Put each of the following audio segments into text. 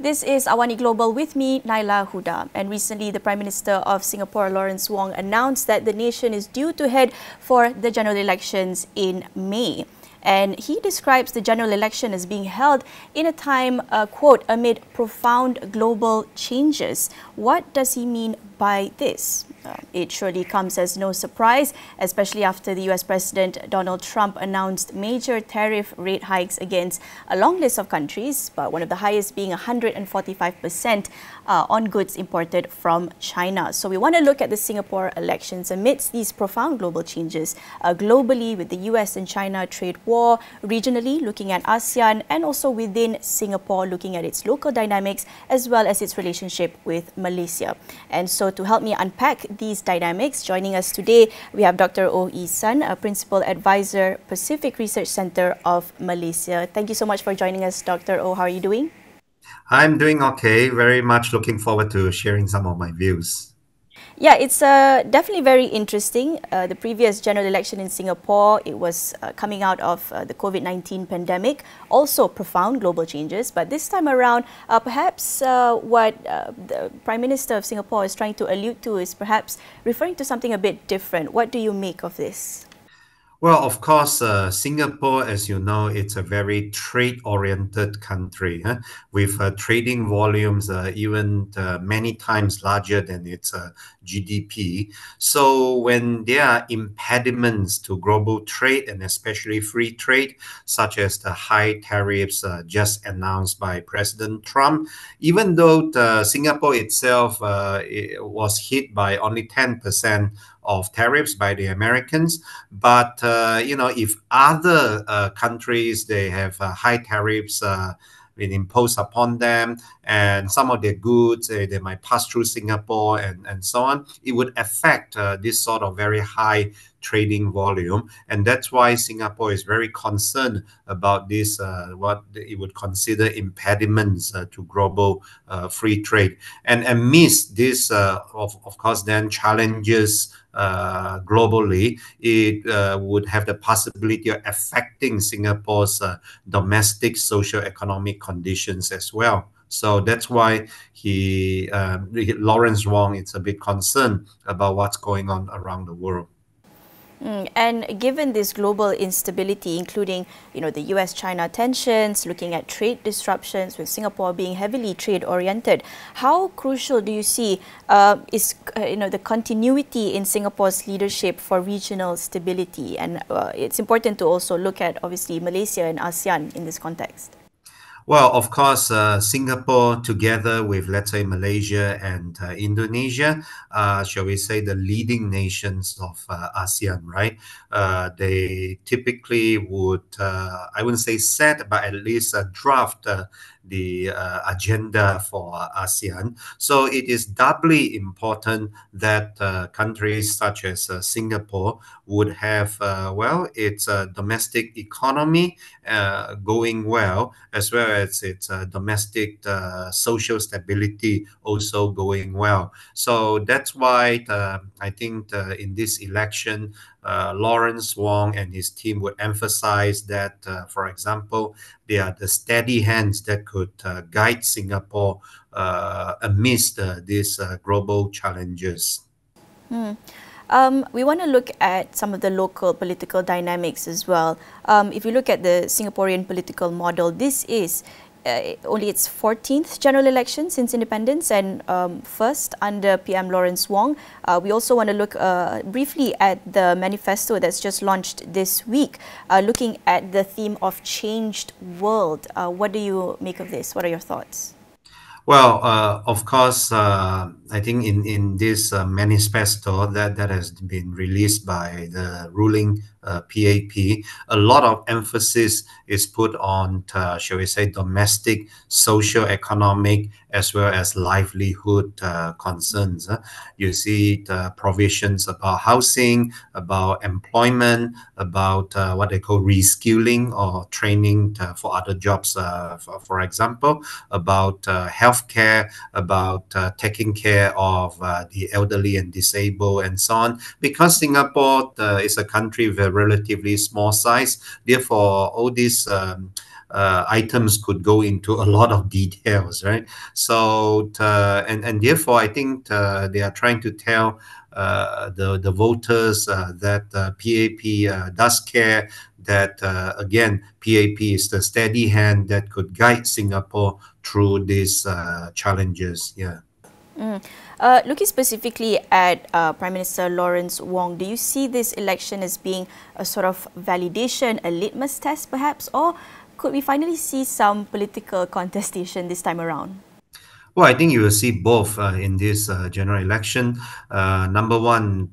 This is Awani Global with me, Naila Huda. And recently, the Prime Minister of Singapore, Lawrence Wong, announced that the nation is due to head for the general elections in May. And he describes the general election as being held in a time, quote, amid profound global changes. What does he mean by this? It surely comes as no surprise, especially after the US President Donald Trump announced major tariff rate hikes against a long list of countries, but one of the highest being 145% on goods imported from China. So we want to look at the Singapore elections amidst these profound global changes, globally with the US and China trade war, regionally looking at ASEAN, and also within Singapore looking at its local dynamics as well as its relationship with Malaysia. And so to help me unpack these dynamics, joining us today, we have Dr. Oh Ee Sun, a Principal Advisor, Pacific Research Center of Malaysia. Thank you so much for joining us, Dr. Oh. How are you doing? I'm doing okay. Very much looking forward to sharing some of my views. Yeah, it's definitely very interesting. The previous general election in Singapore, it was coming out of the COVID-19 pandemic, also profound global changes. But this time around, perhaps what the Prime Minister of Singapore is trying to allude to is perhaps referring to something a bit different. What do you make of this? Well, of course, Singapore, as you know, it's a very trade-oriented country, with trading volumes even many times larger than its GDP. So when there are impediments to global trade and especially free trade, such as the high tariffs just announced by President Trump, even though Singapore itself it was hit by only 10% of tariffs by the Americans, but if other countries, they have high tariffs been imposed upon them, and some of their goods they might pass through Singapore and so on, it would affect this sort of very high trading volume. And that's why Singapore is very concerned about this, what it would consider impediments to global free trade. And amidst this, of course, then challenges globally, it would have the possibility of affecting Singapore's domestic socio-economic conditions as well. So that's why Lawrence Wong, is a bit concerned about what's going on around the world. And given this global instability, including, the US-China tensions, looking at trade disruptions, with Singapore being heavily trade-oriented, how crucial do you see is, the continuity in Singapore's leadership for regional stability? And it's important to also look at, obviously, Malaysia and ASEAN in this context. Well, of course, Singapore, together with, let's say, Malaysia and Indonesia, shall we say, the leading nations of ASEAN, right? They typically would, I wouldn't say set, but at least draft the agenda for ASEAN. So it is doubly important that countries such as Singapore would have, its domestic economy going well, as well as its domestic social stability also going well. So that's why I think in this election, Lawrence Wong and his team would emphasize that, for example, they are the steady hands that could guide Singapore amidst these global challenges. We want to look at some of the local political dynamics as well. If you look at the Singaporean political model, this is only its 14th general election since independence, and first under PM Lawrence Wong. We also want to look briefly at the manifesto that's just launched this week, looking at the theme of changed world. What do you make of this? What are your thoughts? Well, of course, I think in this manifesto that has been released by the ruling PAP, a lot of emphasis is put on, shall we say, domestic, socio-economic, as well as livelihood concerns. You see the provisions about housing, about employment, about what they call reskilling or training for other jobs, for example, about healthcare, about taking care of the elderly and disabled and so on. Because Singapore is a country with a relatively small size, therefore all these items could go into a lot of details, right? So, and therefore, I think they are trying to tell the voters that PAP does care, that again, PAP is the steady hand that could guide Singapore through these challenges. Yeah. Looking specifically at Prime Minister Lawrence Wong, do you see this election as being a sort of validation, a litmus test perhaps, or could we finally see some political contestation this time around? Well, I think you will see both in this general election. Number one,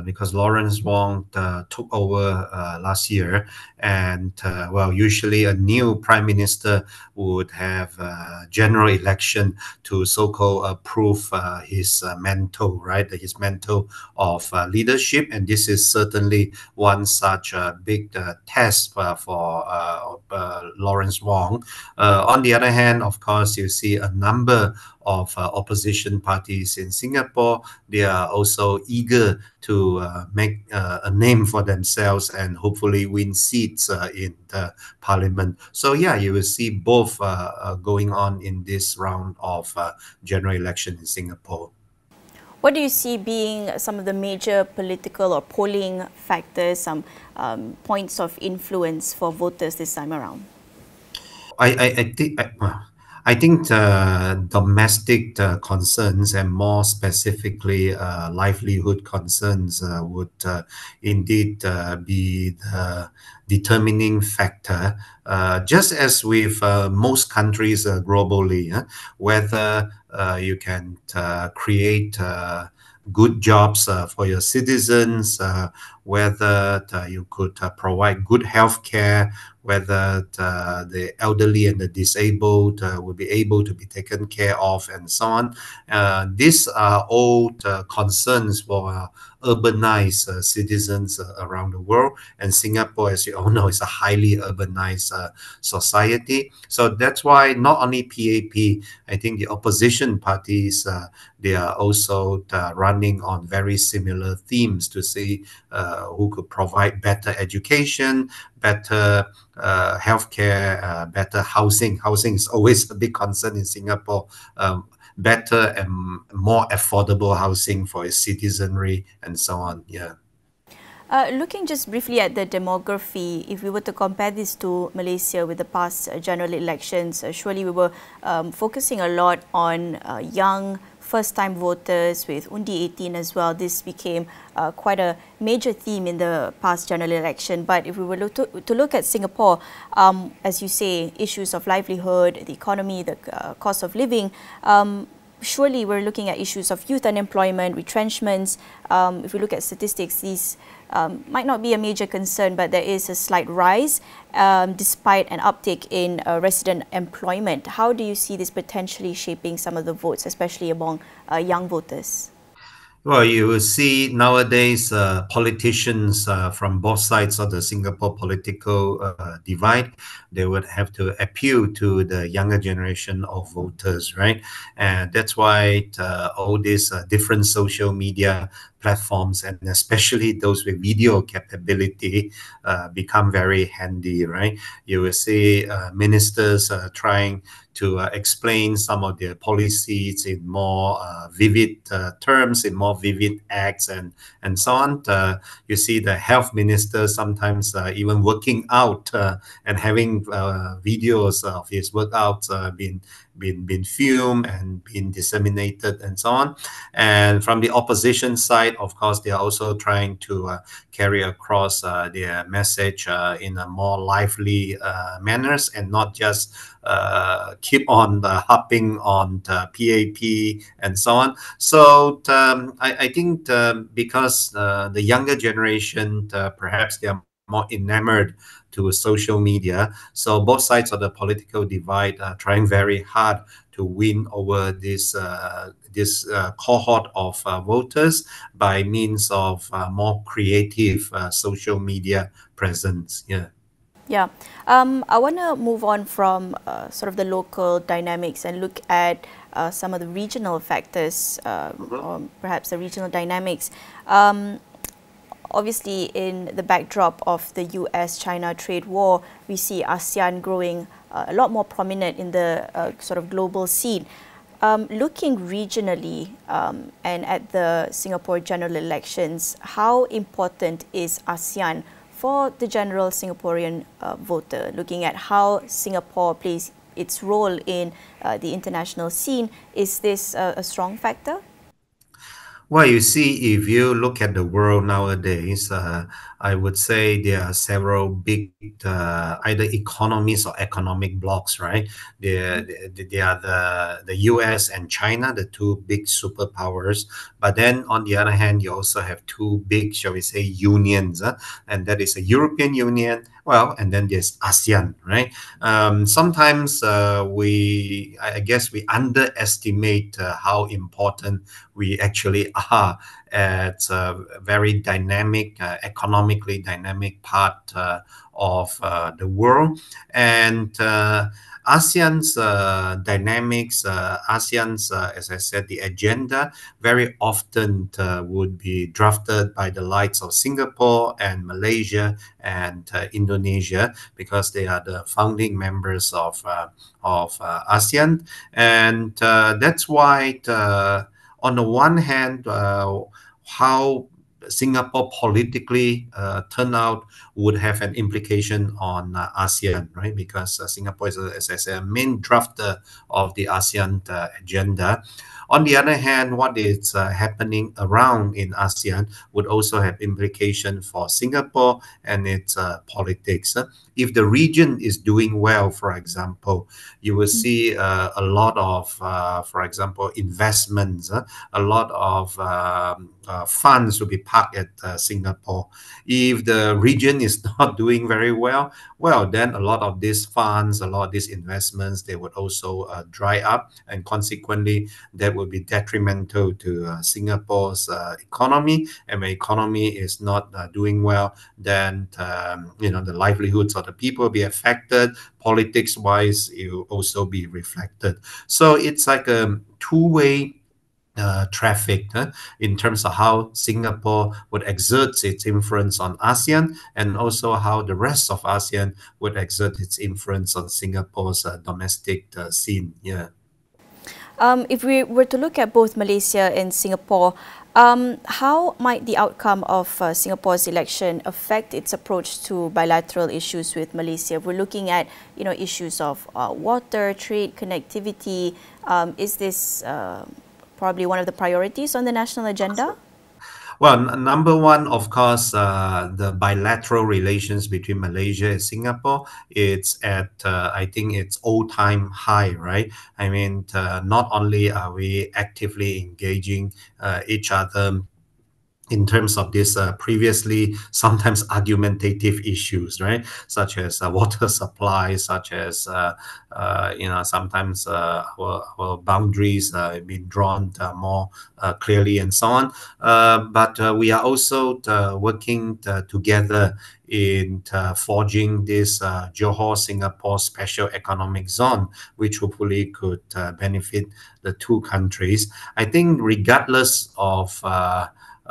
because Lawrence Wong took over last year, and well, usually a new prime minister would have a general election to so-called approve his mantle, right? His mantle of leadership, and this is certainly one such big test for Lawrence Wong. On the other hand, of course, you see a number of opposition parties in Singapore. They are also eager to make a name for themselves and hopefully win seats in the parliament. So yeah, you will see both going on in this round of general election in Singapore. What do you see being some of the major political or polling factors, some points of influence for voters this time around? I think domestic concerns, and more specifically livelihood concerns, would indeed be the determining factor. Just as with most countries globally, whether you can create good jobs for your citizens, whether you could provide good health care, whether the elderly and the disabled will be able to be taken care of, and so on. These are all concerns for urbanized citizens around the world. And Singapore, as you all know, is a highly urbanized society. So that's why not only PAP, I think the opposition parties, they are also running on very similar themes to see who could provide better education, better healthcare, better housing. Housing is always a big concern in Singapore. Better and more affordable housing for its citizenry, and so on. Yeah. Looking just briefly at the demography, if we were to compare this to Malaysia with the past general elections, surely we were focusing a lot on young first-time voters with Undi 18 as well. This became quite a major theme in the past general election. But if we were to look at Singapore, as you say, issues of livelihood, the economy, the cost of living, surely we're looking at issues of youth unemployment, retrenchments. If we look at statistics, these might not be a major concern, but there is a slight rise despite an uptick in resident employment. How do you see this potentially shaping some of the votes, especially among young voters? Well, you will see nowadays politicians from both sides of the Singapore political divide, they would have to appeal to the younger generation of voters, right? And that's why all these different social media platforms, and especially those with video capability, become very handy, right? You will see ministers trying to explain some of their policies in more vivid terms, in more vivid acts, and so on. You see the health minister sometimes even working out and having videos of his workouts been filmed and been disseminated, and so on. And from the opposition side, of course, they are also trying to carry across their message in a more lively manners, and not just keep on harping on the PAP and so on. So I think because the younger generation, perhaps they are more enamored to social media. So both sides of the political divide are trying very hard to win over this cohort of voters by means of more creative social media presence. Yeah. Yeah, I want to move on from sort of the local dynamics and look at some of the regional factors, or perhaps the regional dynamics. obviously in the backdrop of the US-China trade war, we see ASEAN growing a lot more prominent in the sort of global scene. Looking regionally and at the Singapore general elections, how important is ASEAN for the general Singaporean voter? Looking at how Singapore plays its role in the international scene, is this a strong factor? Well, you see, if you look at the world nowadays, I would say there are several big either economies or economic blocks, right? They are the US and China, the two big superpowers. But then on the other hand, you also have two big, shall we say, unions, and that is the European Union. Well, and then there's ASEAN, right? Sometimes I guess we underestimate how important we actually are at a very dynamic, economically dynamic part of the world. And ASEAN's dynamics, ASEAN's, as I said, the agenda very often would be drafted by the likes of Singapore and Malaysia and Indonesia, because they are the founding members of ASEAN. And that's why on the one hand, how Singapore politically turn out would have an implication on ASEAN, right? Because Singapore is, as I said, a main drafter of the ASEAN agenda. On the other hand, what is happening around in ASEAN would also have implication for Singapore and its politics. If the region is doing well, for example, you will see a lot of, for example, investments, a lot of funds will be parked at Singapore. If the region is not doing very well, then a lot of these funds, a lot of these investments, they would also dry up, and consequently, that would be detrimental to Singapore's economy. And when economy is not doing well, then the livelihoods of the people will be affected. Politics-wise, it will also be reflected. So it's like a two-way traffic in terms of how Singapore would exert its influence on ASEAN, and also how the rest of ASEAN would exert its influence on Singapore's domestic scene. Yeah. If we were to look at both Malaysia and Singapore, how might the outcome of Singapore's election affect its approach to bilateral issues with Malaysia? If we're looking at issues of water, trade, connectivity, is this probably one of the priorities on the national agenda? Well, number one, of course, the bilateral relations between Malaysia and Singapore, it's at, I think it's all-time high, right? I mean, not only are we actively engaging each other in terms of this previously sometimes argumentative issues, right? Such as water supply, such as, sometimes our boundaries being drawn more clearly and so on. But we are also working together in forging this Johor Singapore Special Economic Zone, which hopefully could benefit the two countries. I think regardless of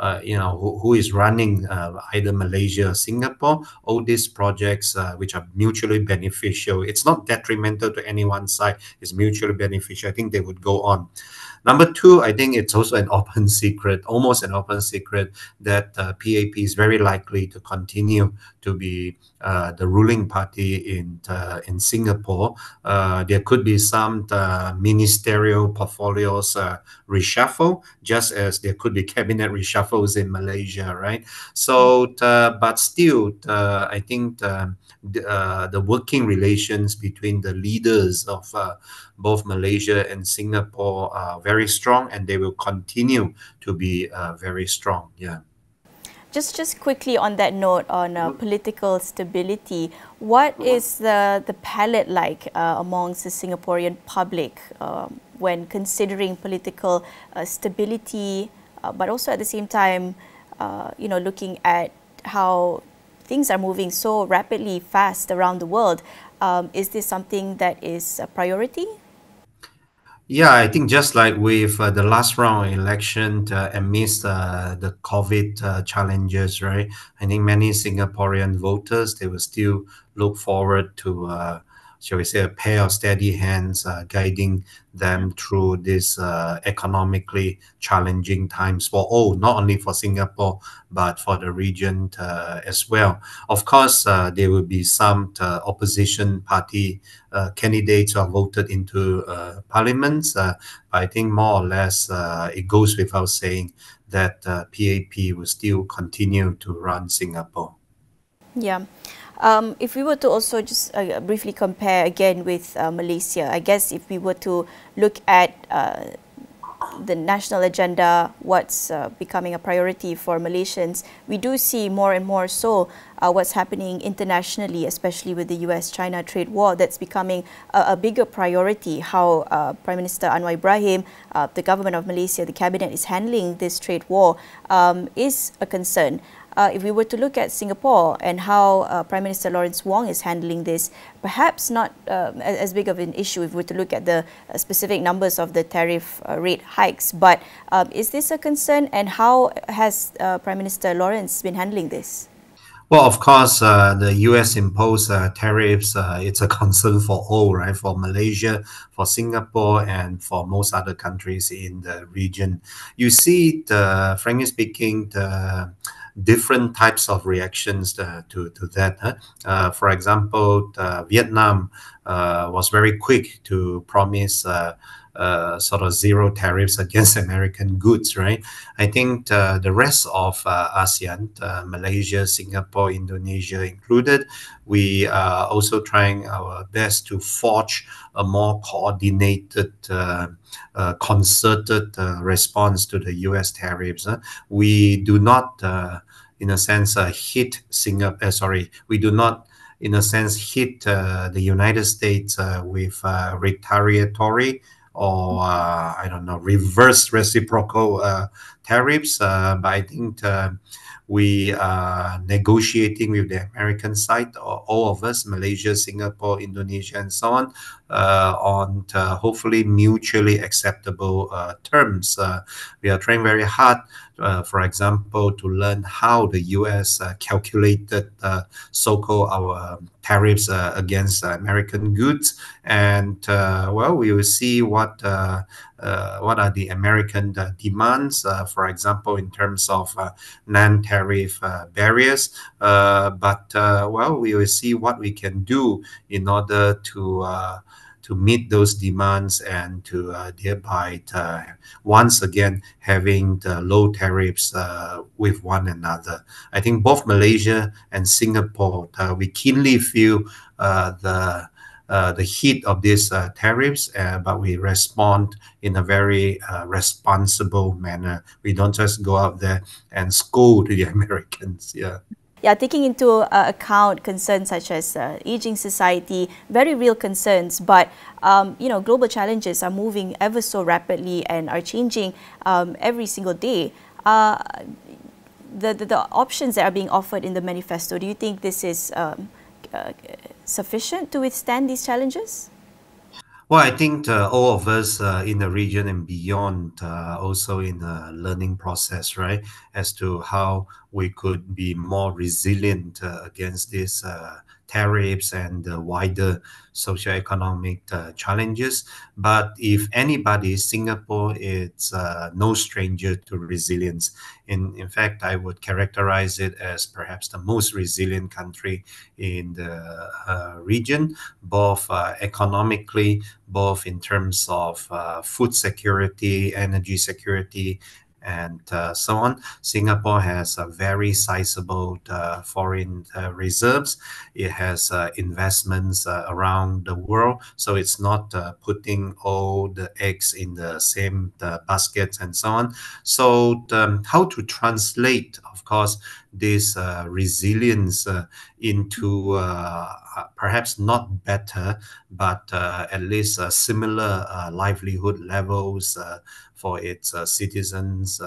who is running either Malaysia or Singapore, all these projects which are mutually beneficial, it's not detrimental to any one side, it's mutually beneficial. I think they would go on. Number two, I think it's also an open secret, almost an open secret, that PAP is very likely to continue to be the ruling party in Singapore. There could be some ministerial portfolios reshuffle, just as there could be cabinet reshuffles in Malaysia, right? So, but still, I think the working relations between the leaders of both Malaysia and Singapore are very strong, and they will continue to be very strong. Yeah. Just quickly on that note, on political stability, what is the palette like amongst the Singaporean public when considering political stability, but also at the same time, looking at how things are moving so rapidly fast around the world? Is this something that is a priority? Yeah, I think just like with the last round election, amidst the COVID challenges, right? I think many Singaporean voters, they will still look forward to, shall we say, a pair of steady hands guiding them through this economically challenging times for all, not only for Singapore, but for the region as well. Of course, there will be some opposition party candidates who are voted into parliaments. I think more or less it goes without saying that PAP will still continue to run Singapore. Yeah. If we were to also just briefly compare again with Malaysia, I guess if we were to look at the national agenda, what's becoming a priority for Malaysians, we do see more and more so what's happening internationally, especially with the US-China trade war. That's becoming a bigger priority. How Prime Minister Anwar Ibrahim, the government of Malaysia, the cabinet is handling this trade war is a concern. If we were to look at Singapore and how Prime Minister Lawrence Wong is handling this, perhaps not as big of an issue if we were to look at the specific numbers of the tariff rate hikes. But is this a concern, and how has Prime Minister Lawrence been handling this? Well, of course, the U.S. imposed tariffs. It's a concern for all, right? For Malaysia, for Singapore, and for most other countries in the region. You see, frankly speaking, the different types of reactions to that. Huh? For example, Vietnam was very quick to promise sort of zero tariffs against American goods, right? I think the rest of ASEAN, Malaysia, Singapore, Indonesia included, we are also trying our best to forge a more coordinated, concerted response to the US tariffs. We do not, in a sense, hit Singapore, sorry, we do not in a sense, hit the United States with retaliatory or I don't know, reverse reciprocal tariffs. But I think we are negotiating with the American side, all of us, Malaysia, Singapore, Indonesia, and so on hopefully mutually acceptable terms. We are trying very hard, for example, to learn how the US calculated so-called our tariffs against American goods, and well, we will see what are the American demands, for example, in terms of non-tariff barriers. But well, we will see what we can do in order to meet those demands and to thereby once again having the low tariffs with one another. I think both Malaysia and Singapore, we keenly feel the heat of these tariffs, but we respond in a very responsible manner. We don't just go out there and scold the Americans. Yeah. Yeah, taking into account concerns such as aging society, very real concerns, but global challenges are moving ever so rapidly and are changing every single day. The options that are being offered in the manifesto, do you think this is sufficient to withstand these challenges? Well, I think all of us in the region and beyond also in a learning process, right, as to how we could be more resilient against these tariffs and the wider socioeconomic challenges. But if anybody, Singapore is no stranger to resilience. In fact, I would characterize it as perhaps the most resilient country in the region, both economically, both in terms of food security, energy security, and so on. Singapore has a very sizable foreign reserves. It has investments around the world, so it's not putting all the eggs in the same baskets and so on. So how to translate, of course, this resilience into perhaps not better, but at least similar livelihood levels for its citizens,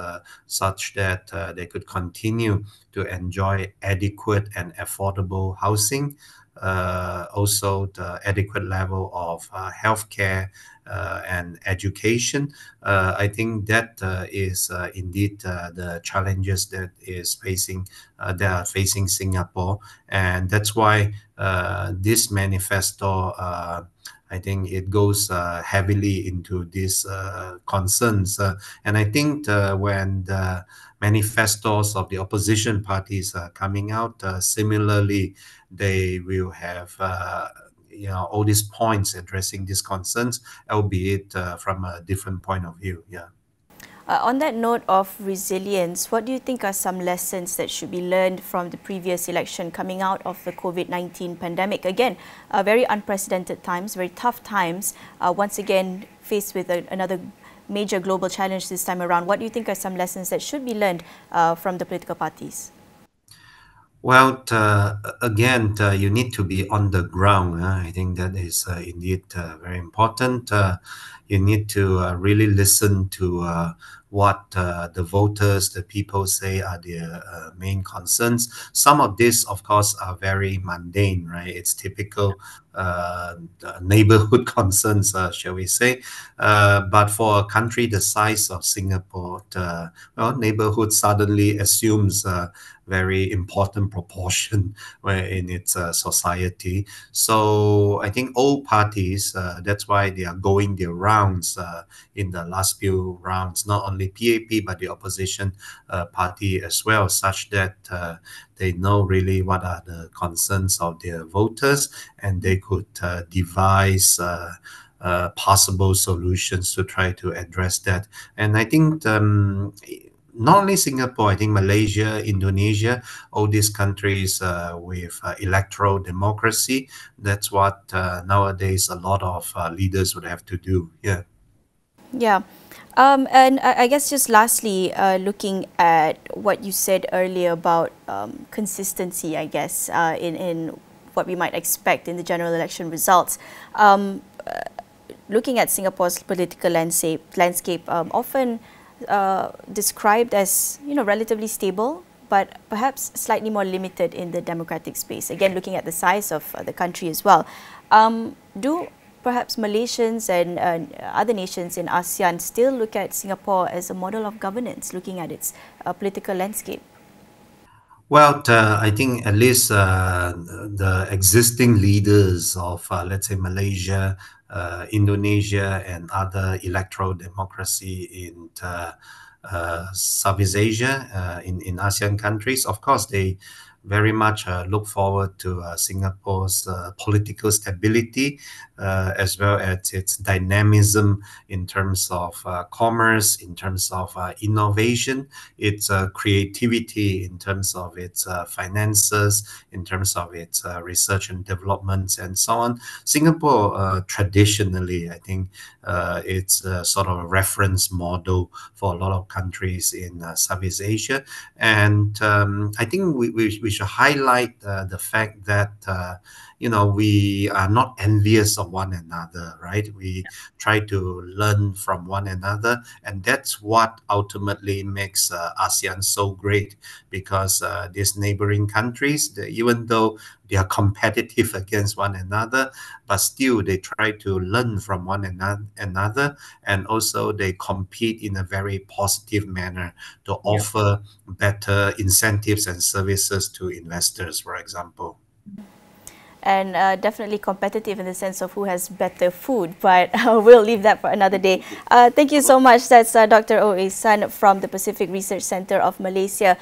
such that they could continue to enjoy adequate and affordable housing, also the adequate level of healthcare and education. I think that is indeed the challenges that are facing Singapore, and that's why this manifesto. I think it goes heavily into these concerns, and I think when the manifestos of the opposition parties are coming out, similarly, they will have all these points addressing these concerns, albeit from a different point of view. Yeah. On that note of resilience, what do you think are some lessons that should be learned from the previous election coming out of the COVID-19 pandemic? Again, very unprecedented times, very tough times, once again faced with another major global challenge this time around. What do you think are some lessons that should be learned from the political parties? Well, again, you need to be on the ground. I think that is indeed very important. You need to really listen to what the voters, the people say are their main concerns. Some of these, of course, are very mundane, right? It's typical neighborhood concerns, shall we say. But for a country the size of Singapore, neighborhood suddenly assumes very important proportion in its society. So I think all parties, that's why they are going their rounds in the last few rounds, not only PAP, but the opposition party as well, such that they know really what are the concerns of their voters, and they could devise possible solutions to try to address that. And I think not only Singapore, I think Malaysia, Indonesia, all these countries with electoral democracy, that's what nowadays a lot of leaders would have to do. Yeah. Yeah. And I guess just lastly, looking at what you said earlier about consistency, I guess, in what we might expect in the general election results. Looking at Singapore's political landscape often described as relatively stable, but perhaps slightly more limited in the democratic space. Again, looking at the size of the country as well. Do perhaps Malaysians and other nations in ASEAN still look at Singapore as a model of governance, looking at its political landscape? Well, I think at least the existing leaders of, let's say, Malaysia, Indonesia, and other electoral democracy in Southeast Asia, in ASEAN countries, of course, they very much look forward to Singapore's political stability, as well as its dynamism in terms of commerce, in terms of innovation, its creativity, in terms of its finances, in terms of its research and development, and so on. Singapore, traditionally, I think it's sort of a reference model for a lot of countries in Southeast Asia. And I think we should highlight the fact that we are not envious of one another, right? We try to learn from one another, and that's what ultimately makes ASEAN so great, because these neighboring countries, even though they are competitive against one another, but still they try to learn from one another, and also they compete in a very positive manner to offer better incentives and services to investors, for example. And definitely competitive in the sense of who has better food, but we'll leave that for another day. Thank you so much. That's Dr. Oh Ehsan from the Pacific Research Centre of Malaysia,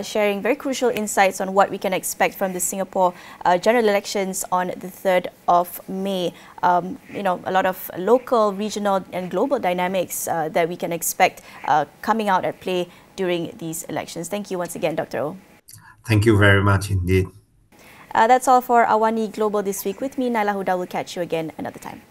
sharing very crucial insights on what we can expect from the Singapore general elections on the 3rd of May. A lot of local, regional and global dynamics that we can expect coming out at play during these elections. Thank you once again, Dr. Oh. Thank you very much indeed. That's all for AWANI Global this week. With me, Naila Huda. Will catch you again another time.